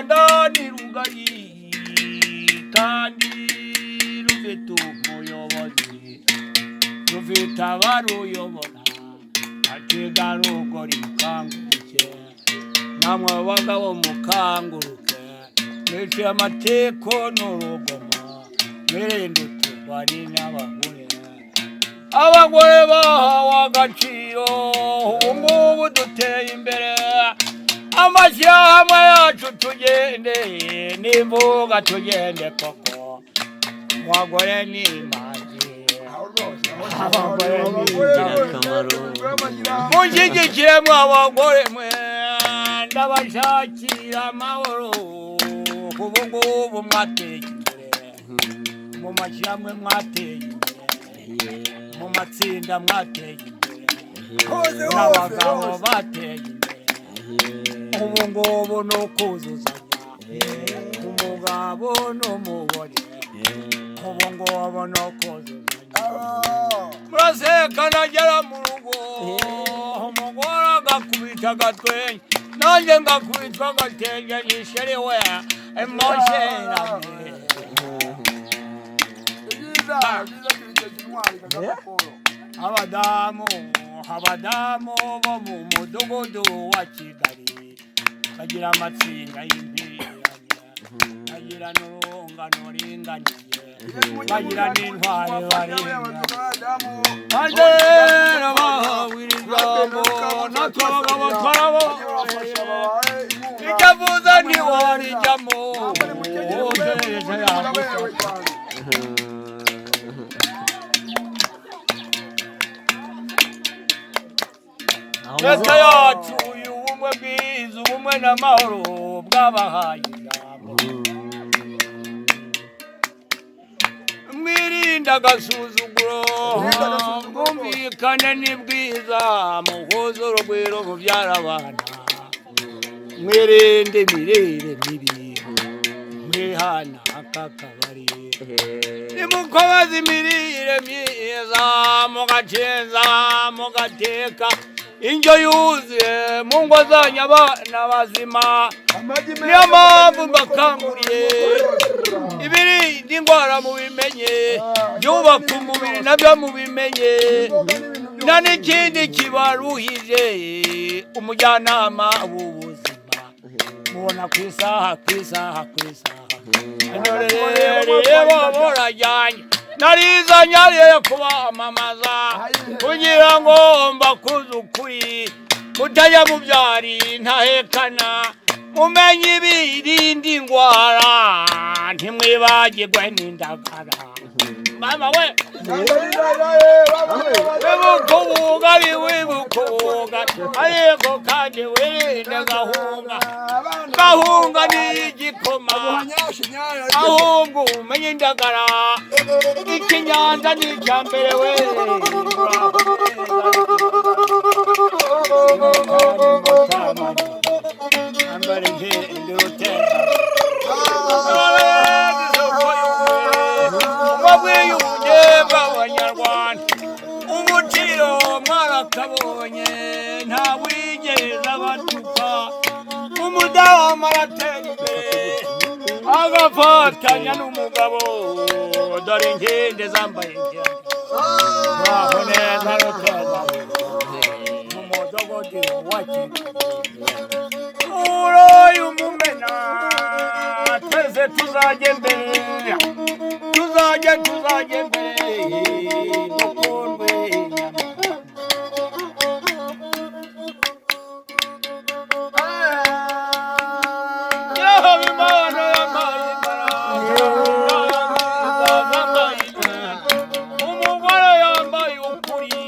Rwanda ni rugari kandi rufite umuyobozi rufite abaruyobora atega rugo rikanguruke namwe bagabo mukanguruke mwese amateko n'urugomo mwirinde utubari n'abagore abagore bahawe agaciro ubungubu duteye imbere amashyamba yacu tugende n'imbuga tugende koko abagore ni imanzi abagore ni ingirakamaro mushyigikire mwe abagore mwe ndabashakira amahoro ubu ngubu mwateye imbere mu mashyamba mwateye imbere mu matsinda mwateye imbere n'abagabo bateye imbere ubu ngubu ni ukuzuzanya umugabo n'umugore ubu ngubu ni ukuzuzanya muraseka nagera mu rugo umugore agakubita agatwenge nanjye ngakubitwa agatenge yisherewe emosherane abadamu bo mu mudugudu wa Kigali bagira amatsinda y'impirane bagira n'urungano ringaniye bagira n'intwari barinda kandi bahawe ijambo natwe abagabo twarabohoye icyo avuze ntiwarijyamo utereje yagufasha leta yacu y'ubumwe bwiza ubumwe n'amahoro bwabahaye ijambo mwirinde agasuzuguro bwumvikane ni bwiza muhuze urugwiro mubyara abana mwirinde imirire mibi mwihana akakabari nimukomeze imirire myiza mugacenza mugateka indyo yuzuye mu ngo zanyu abana bazima niyo mpamvu mbakanguriye ibirinda indwara mubimenye byubaka umubiri nabyo mubimenye nta n'ikindi kibaruhije umujyanama w'ubuzima mubona ku isaha rero murajyanye narizanye ariyo kubamamaza kugira ngo mbakuze ukuri mutajya mu byari ntahekana mumenye ibirinda indwara ntimwibagirwe n'indagara mama we wibukubuga wibukubuga ariko kandi wirinde gahunga ni igikoma ahubwo umenye indagara ikinyanja ni icyambere we umutiro mwarakabonye nta wigeza batuka umudamu aratera imbere agafatanya n'umugabo dore inkende zambaye inkende ntaho neza ruteza mu mudogodo wa Kigali uroye umumena twese tuzajya imbere tuzajya imbere dukundwe umugore yambaye ukuri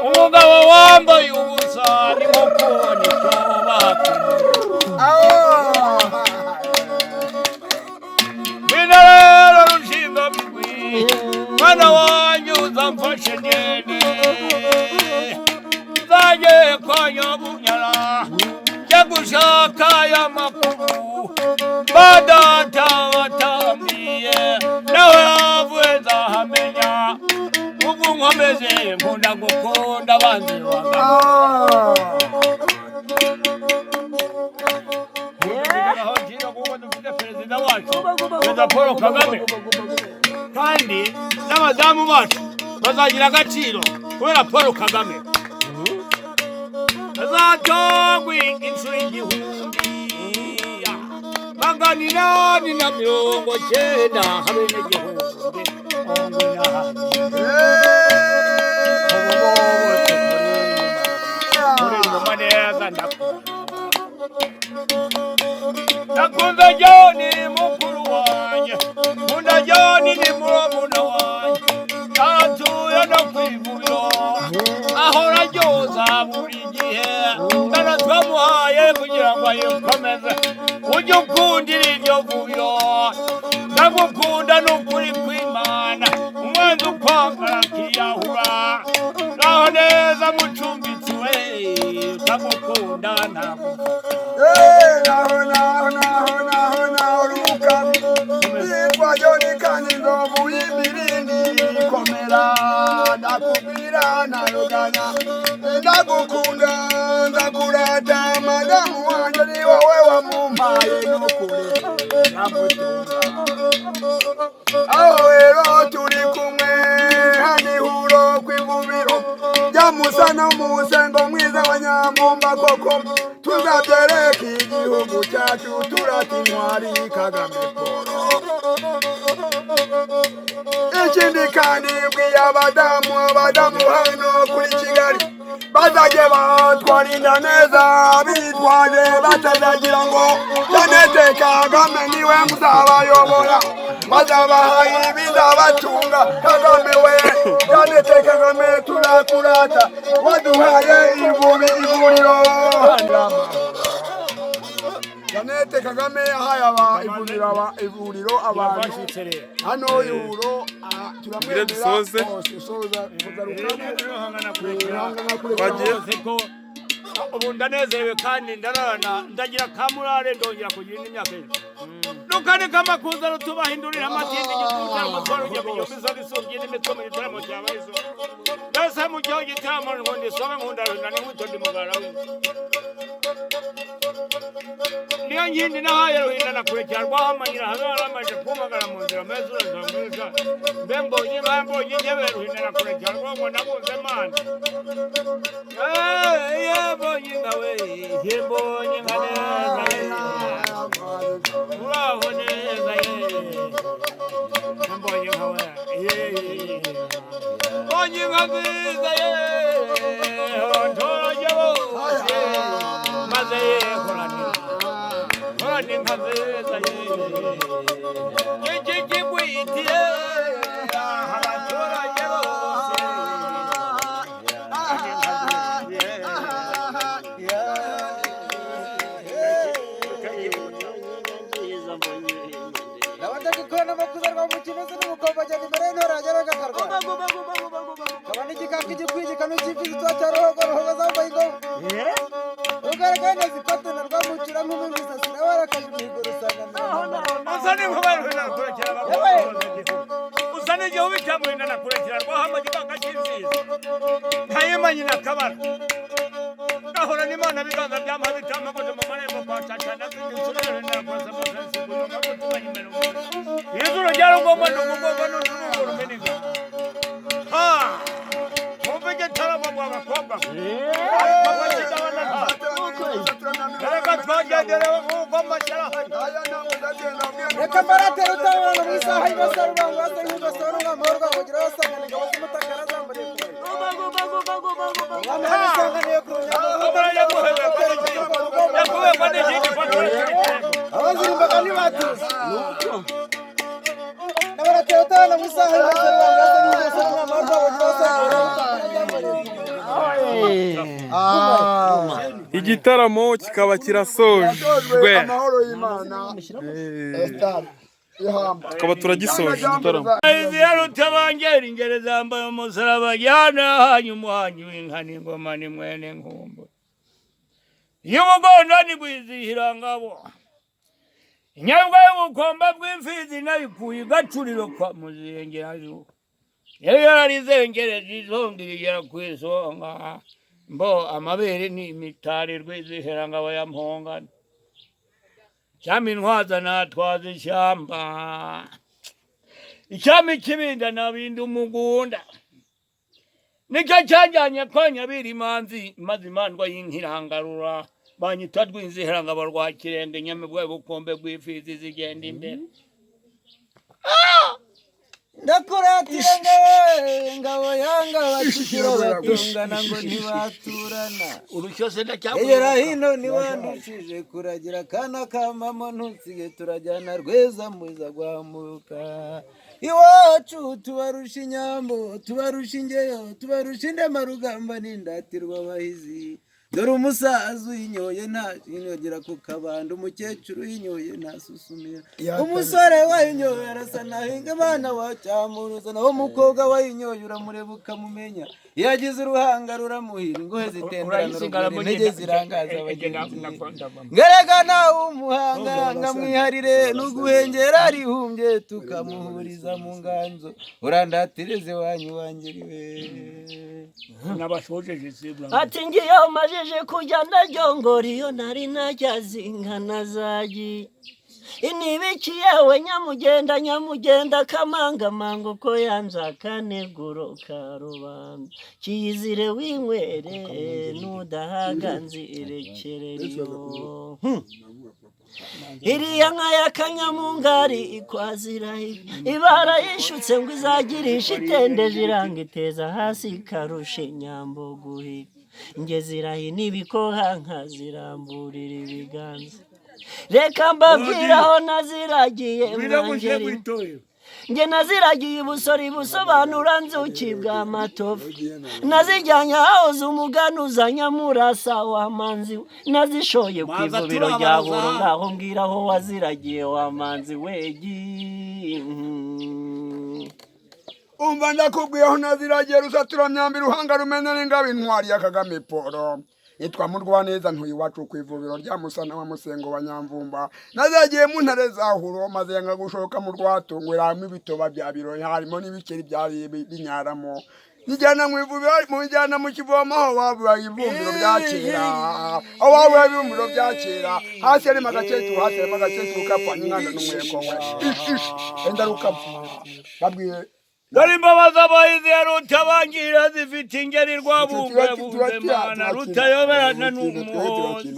umugabo wambaye ubusa ni nko kubona icyo rero rushinga migwi mwana wanyu uzamfashe nene nzajye kwa Nyabunyara njya gushaka aya makuru badata batambiye nawe yavuye nzahamenya ubu nkomeze nkunda gukunda abanzi bagabo perezida wacu perezida Paul Kagame kandi n'abadamu bacu bazagira agaciro kubera Paul Kagame azatogwe inshuro igihumbi magana inani na mirongo cyenda habe n'igihumbi Nakunda Joni mukuru wanjye Nkunda Joni ni murumuna wanjye Yaratuye no kwivuriro ahora aryoza buri gihe Ndana twamuhaye kugira ngo ayikomeze ujye ukundira iryo vuriro ndagukunda n'ukuri kw'Imana umwanzi ukwambara akiyahura naho neza mucumbitsi we ndagukunda ntagukunda naho ruka yitwa Joni kandi nzovu y'ibirindi komera ndakubwira nayoganya ndagukunda ndakurata madamu wanjye ni wowe wamumpaye n'ukuri namutunga aho rero turi kumwe hanihuro kw'ivubiro ryamusa no mu musengo mwiza wa Nyamvumba koko tuzabyereka igihugu cyacu turata intwari Kagame Paul ikindi kandi bwiye abadamu hano kuri Kigali bazajye batwarinda neza bitwaje batazagira ngo Jeannette Kagame niwe muzabayobora bazabaha ibizabatunga Kagame we Jeannette Kagame turakurata waduhaye ivuriro Jeannette Kagame yahaye ivuriro abantu hano ihuro turamwemera ubu ndanezerewe kandi ndararana ndagira kamurare ndongera kugira imyaka nukane kamakuza rutubahindurira amatindi gituta mutwaro ujya kuyumbiza bisubye n'imitwe mu gitaramo cyabaye izo ndasa mu gihe gitaramo ngo ndisome nkundarana n'inkuto ndi mugara we niyo nkindi nahaye ruhinda nakurekera rwahamanyira hazara amaje kumagara mu nzira meza urazamwiza mbe mbonye njyewe ruhinda nakurekera rwango nabunze mana mbonye nka we mbonye nka neza uraho neza mbonye nka we mbonye nka nziza ntoroge bose maze korani nka nziza iki kigwitiye abaturage bose Abadagikorana amakuza rwa mukinoze n'umukobwa cyane imbere y'intoranya n'agakarwa kabana igikaka igikwiye kanu cy'imfizi twacaroho roho zambaye ingabo ugaragaye neza ifatana rwa mucura nk'umumisa sinabara akaje imihigo rusanga uzane nk'abaruhina nakurekera uzane igihe ubitamuhina nakurekera rwahama gikaka cy'imfizi ntayimanye nakabara gahora n'Imana biganza byamaha bitamagoje mu marembo kwa caca n'izindi nsubire nakoza amasensi kunyuma ko tumanye imbere Yesu rujyaro ngomba n'urunguru meniga mumve gitaramo mu bakobwa reka twagenderewe nk'uko amashyirahamwe reka mbaratera utabona mu isaha y'ibasarura ngo ase nk'ugasoro nk'amahorwa kugira basangane ngo bamutakara zambure abazirimbaga ntibatuze nabaratera utabona mu isaha y'ibasarura ngo ase nk'ugasoro nk'amahorwa kugira basangane igitaramo kikaba kirasojwe amahoro y'Imana tukaba turagisoje igitaramo izero tabangera ingere zambaye umusaraba jyana hanyu umuhanyi w'inka n'ingoma ni mwene nkumbu y'ubugondo ni gwizihira ngabo inyabwa y'ubukomba bw'imfizi nayikuye igacuriro kwa muzengerayo yari yararizengereje izongera kwisonga mbo amabere ni imitari rwizihira ngabo ya mpongana cyami ntwaza natwaza ishyamba icyami kibinda nabinda umugunda nicyo cyajyanye kwa Nyabirimanzi maze imandwa y'inkirangarura banyita Rwinzihiranga barwa Kirenge Nyamibwa bukombe bw'ifizi zigenda imbere ndakuratira ngabo yanga bakikiro batungana ngo ntibaturana urucyose ndacyabona egera hino niwandushije kuragira kana kamamo ntutsige turajyana rweza muza gwamuka iwacu tubarusha inyambo tubarusha ingeyo tubarusha indemarugamba n'indatirwa abahizi dore umusaza uyinyoye ntayinyogera ku kabando umukecuru uyinyoye ntasusumira umusore wayinyoye arasa nahinga abana wacyamuruza naho umukobwa wayinyoye uramureba ukamumenya iyo agize uruhanga ruramuhira ingohe zitenderana uruguru intege zirangaza abagenzi ngarega nawe umuhanga nkamwiharire n'uguhengera rihumbye tukamuhuriza mu nganzo urandatirize wanyu wangiriwe n'abashojeje sibura ati ngiye majije kujya ndaryongora iyo nari najyazingana zagi inibiki yewe nyamugenda kamangamango ko yanza kaneguro ka rubanda kiyizire winywere nudahaga nzirekereriyo iriya nka y'akanyamungari ikwazirahi ibara yishutse ngo izagirisha itendeje iranga iteza hasi ikarusha inyambo guhiga ngezirahi n'ibikoha nkaziramburira ibiganza reka mbabwiraho naziragiye mwangeri nge naziragiye ubusori busobanura nzuki bw'amatovu nazijyanye ahahoze umuganuza Nyamurasa w'amanzi nazishoye ku ivubiro rya Buro ngaho mbwiraho waziragiye w'amanzi wegi umva ndakubwiyeho naziragiye rusatura myambi ruhanga rumena n'ingabo intwari ya Kagame Paul yitwa Murwaneza ntuye iwacu ku ivubiro rya Musana wa Musengo wa Nyamvumba nazagiye mu ntare zahuro maze yanga gushoka mu rwatungweramo ibitoba bya biro harimo n'ibikeri byari binyaramo nijyana mu ivubiro mu njyana mu kivoma aho babura ivumbiro bya kera aho babura ivumbiro bya kera hasi ari magacyetu kapfa n'inganda n'umweko we enda rukapfa babwiye dore imbabazi abahizi ya Rutabangira zifite ingeri rwabungwe buzemana rutayoberana n'umuhozi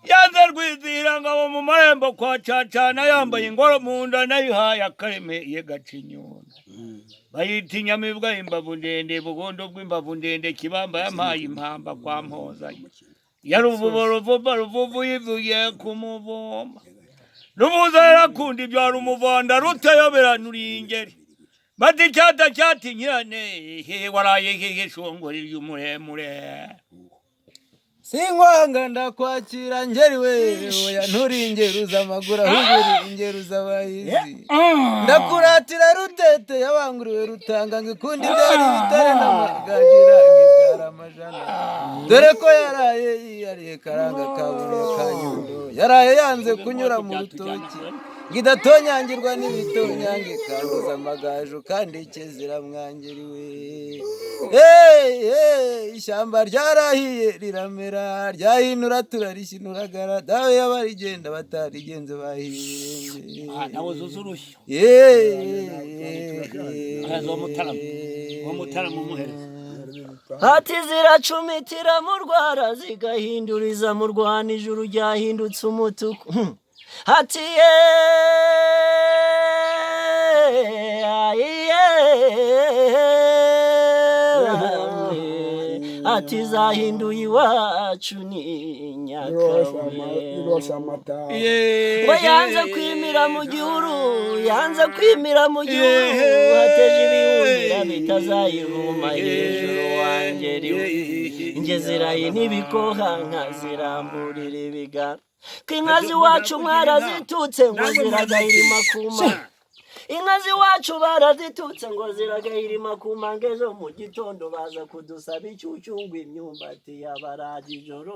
yanze Rwizihirangabo mu marembo kwa Cacana yambaye ingoro mu nda nayihaye akareme gaca inyundo bayita inyamibwa y'imbavu ndende bugondo bw'imbavu ndende kibamba yampaye impamba kwa Mpozanye ya ruvuvu yivuye ku muvoma ruvuza yarakunda ibyara umuvanda rutayoberana uri ingeri bati cyata cyatinyirane waraye hehe shongori ry'umuremure sinkwanga ndakwakira ngeriwe oya nturingeruza amaguru ahubwo ingeruza abahizi ndakuratira Rutete yabanguriwe Rutanga ngikundi byari bitare n'amagajira ngibyara amajana dore ko yaraye yiyariye karanga kabuye kanyundo yaraye yanze kunyura mu rutoki ngidatonyangirwa n'ibitonyange kanduza amagaju kandi kezira mwangeriwe ishyamba ryarahiye riramera ryahinura turarishinuragara dawe yabarigenda batarigenze bahiye nawe zuzurushyo Mutarama umuhereza hati ziracumitira mu rwara zigahinduriza mu rwana ijuru ryahindutse umutuku hati ati zahinduye iwacu ni Nyakabuye we yanze kwimira mu gihuru hateje ibihumira bitazayihuma hejuru wangeriwe ngeziraye n'ibikoha nkaziramburira ibiganza inka z'iwacu mwarazitutse ngo ziragahirima kuma inka z'iwacu barazitutse ngo ziragahirima kuma ngejo mu gitondo baza kudusaba icyucyungu imyumbati yabaraje ijoro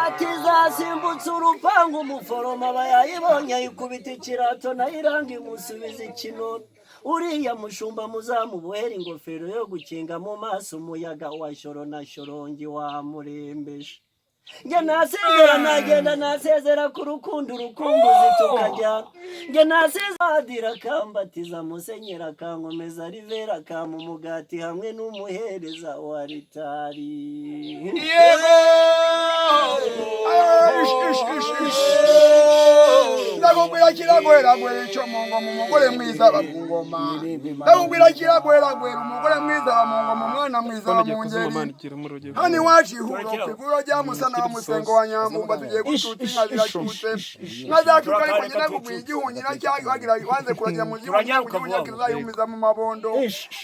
ati yasimbutse urupangu umuforoma aba yayibonye ayikubita ikirato nayo iranga imusubiza ikinono uriya mushumba muzamubohera ingofero yo gukinga mu maso umuyaga wa shoro na shorongi wamurembeje njye nasezera nagenda nasezera ku rukundo urukumbuzi tukajyana njye nasezera akambatiza musenyera akankomeza rivera akama umugati hamwe n'umuhereza wa ritari ndakubwira kiragweragwera icyo mu ngoma umugore mwiza aba mu ngoma ndakubwira kiragweragwera umugore mwiza aba mu ngoma umwana mwiza aba mu ngeri hano iwacu ihuro ku iguro rya musana wa musengo wa nyamvumba tugiye gututa inka ziracutse inka zacu ariko nyine kugwira igihunyira cyagira wanze kuragira mu gihunya kizayumiza mu mabondo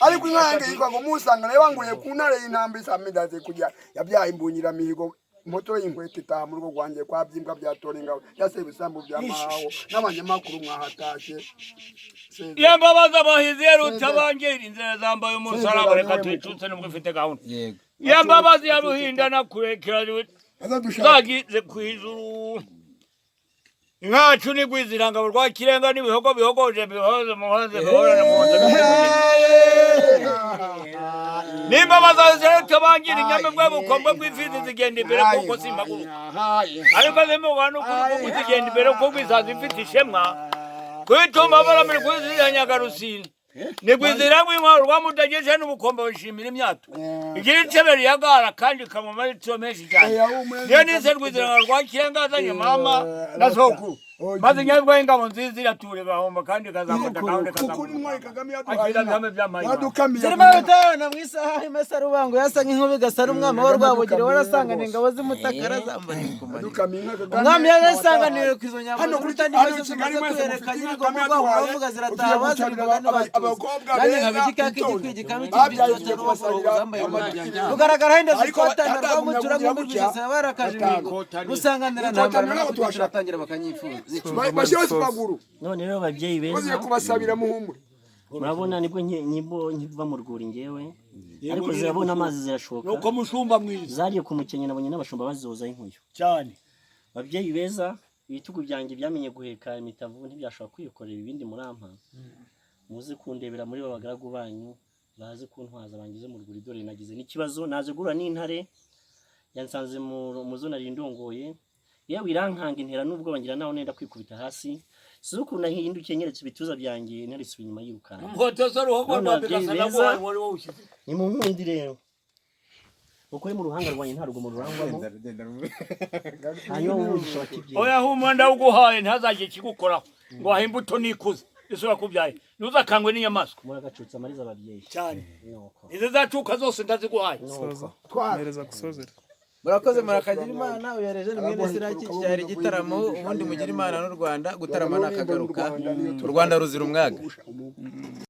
ariko inka yange yitwa ngo musanga nayo wanguye ku ntare y'intambwe isamidaze kujya yabyaye imbunyira mihigo moto y'inkweto itaha mu rugo rwanjye kwa byimbwa byatora ingabo yase ibisambu by'amahaho n'abanyamakuru mwahatashe yambabaza abahizi yarutabangira inzira zambaye umusaraba reka twicutse nubwo ufite gahunda yambabaza ya ruhinda nakurekera zagize ku ijuru inkacu nigwizirangabo rwa kirenga n'ibihogo bihogoje bihoze muhanze bihorana muhanze nimbabaza zirutabangira inyama bw'ubukombe bw'imfizi zigenda imbere kuko simaguru ariko zemo bantu kuko zigenda imbere kuko bizaza ifite ishemwa kwituma baramira kwizira Nyagarusini nigwizira ngw'intwaro rwamudageje n'ubukombe bishimira imyato igira icebere yagara kandi kamumara icyo menshi cyane niyo nise rwizira rwa kirengazanye mama na sokuru maze nyabwo ingabo nziza irature bahomba kandi kazafata kandi kuri mwari Kagame yadukamye zirimo utana mwisaha imesa rubango yasa nk'inkubi gasara umwami wa Rwabugiri warasangana ingabo z'umutakara zambaye umwami yarasanganiye ku izo nyama hano kuri tandi maze kwereka y'ingoma rwaho bavuga zirataha bazirwaga n'abakobwa kandi nkabikikaka igikwigikamo cy'ibitoto n'ubufurugo zambaye rugaragara hende zikotana rwamutura nk'umujisa barakaje rusanganira ntambara turatangira bakanyifuza none rero babyeyi beza kubasabira muhumure murabona nibwo nkiva mu rwuri ngewe ariko zirabona amazi zirashoka nuko mushumba mwiza zariye ku mukenye nabonye n'abashumba bazoza inkuyo cyane babyeyi beza ibitugu byanjye byamenye guheka imitavu ntibyashobora kwikorera ibindi murampa muze kundebera muri babagaragu banyu baze kuntwaza bangize mu rwuri dore nagize n'ikibazo naje gura n'intare yansanze mu zo nari ndongoye yewe irankanga intera nubwo bangira naho nenda kwikubita hasi suku nahindukiye nyeretse ibituza byanjye narisubiye inyuma yirukana mpotozo ruhogo rwabigasa nabo wari wawushyize ni mu nkundi rero ukuri mu ruhanga rwanjye nta rugomo rurangwamo hanyuma umugisha wakibye oya humanda uguhaye ntazaje kigukoraho ngo ahe imbuto nikuze isura kubyaye nuzakangwe n'inyamaswa muragacutsa amariza ababyeyi cyane izo zacuka zose ndaziguhaye twamereza gusozera murakoze murakagira imana uyareje ni mwene Siraki cyari igitaramo ubundi mugira imana n'u Rwanda gutarama nakagaruka u Rwanda ruzira umwaga